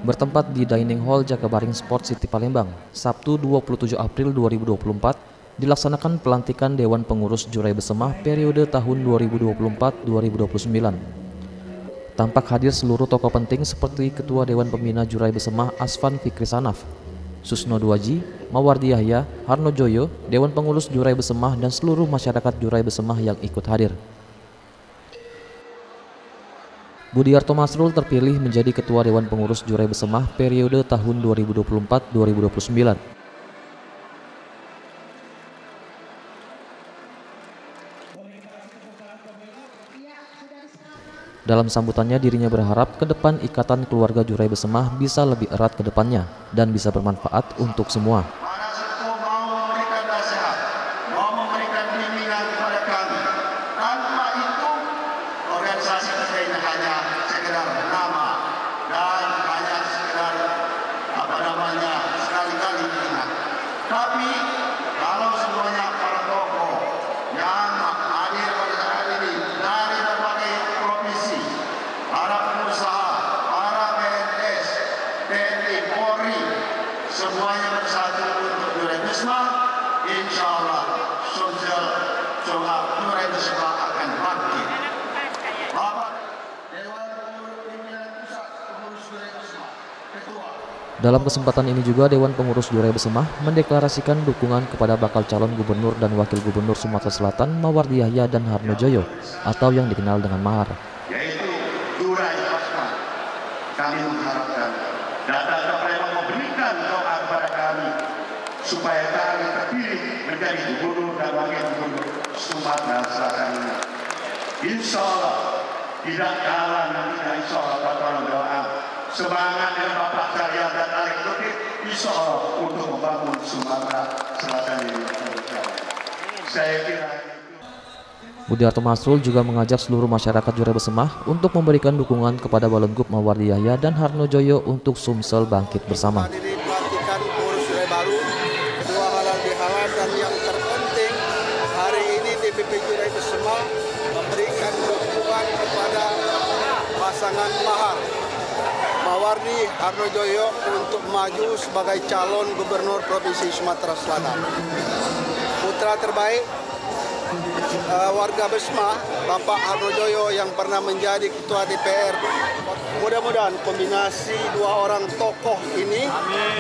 bertempat di Dining Hall Jakabaring Sport City Palembang, Sabtu 27 April 2024, dilaksanakan pelantikan Dewan Pengurus Jurai Besemah periode tahun 2024-2029. Tampak hadir seluruh tokoh penting seperti Ketua Dewan Pembina Jurai Besemah Asvan Fikri Sanaf, Susno Duaji, Mawardi Yahya, Harno Joyo, Dewan Pengurus Jurai Besemah dan seluruh masyarakat Jurai Besemah yang ikut hadir. Budiarto Masrul terpilih menjadi Ketua Dewan Pengurus Jurai Besemah periode tahun 2024-2029. Dalam sambutannya, dirinya berharap ke depan ikatan keluarga Jurai Besemah bisa lebih erat ke depannya dan bisa bermanfaat untuk semua. Organisasi kita ini hanya sekedar nama dan hanya sekedar sekali-kali diingat. Tapi kalau semuanya para tokoh yang hadir pada saat ini dari berbagai provinsi, para pengusaha, para PNS, TNI, Polri, semuanya bersatu untuk Jurai Besemah, insya Allah sosial Jurai Besemah akan bangkit. Dalam kesempatan ini juga Dewan Pengurus Jurai Besemah mendeklarasikan dukungan kepada bakal calon gubernur dan wakil gubernur Sumatera Selatan Mawardi Yahya dan Harno Joyo atau yang dikenal dengan Mahar. Yaitu Jurai Besemah. Kami mengharapkan data Palembang memberikan doa kepada kami supaya kami terpilih menjadi gubernur dan wakil gubernur Sumatera Selatan. Insya Allah tidak kalah nanti, insya Allah Bapak doa semangat yang Bapak saya dan Alek Lutfi insya Allah untuk membangun Sumatera Selatan ini. Saya kira Budiarto Masrul juga mengajak seluruh masyarakat Jurai Besemah untuk memberikan dukungan kepada Balenggup Mawardi Yahya dan Harno Joyo untuk Sumsel bangkit bersama. Pelantikan pengurus Jurai baru, kedua halal bihalal, dan yang terpenting hari ini DPP Jurai Besemah memberikan dukungan kepada pasangan Mahar Mawardi Harno Joyo untuk maju sebagai calon gubernur Provinsi Sumatera Selatan. Putra terbaik warga Besemah, Bapak Harno Joyo yang pernah menjadi Ketua DPR. Mudah-mudahan kombinasi dua orang tokoh ini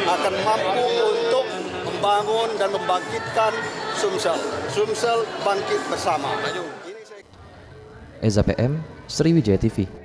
akan mampu untuk membangun dan membangkitkan Sumsel. Sumsel bangkit bersama. Eza PM, Sriwijaya TV.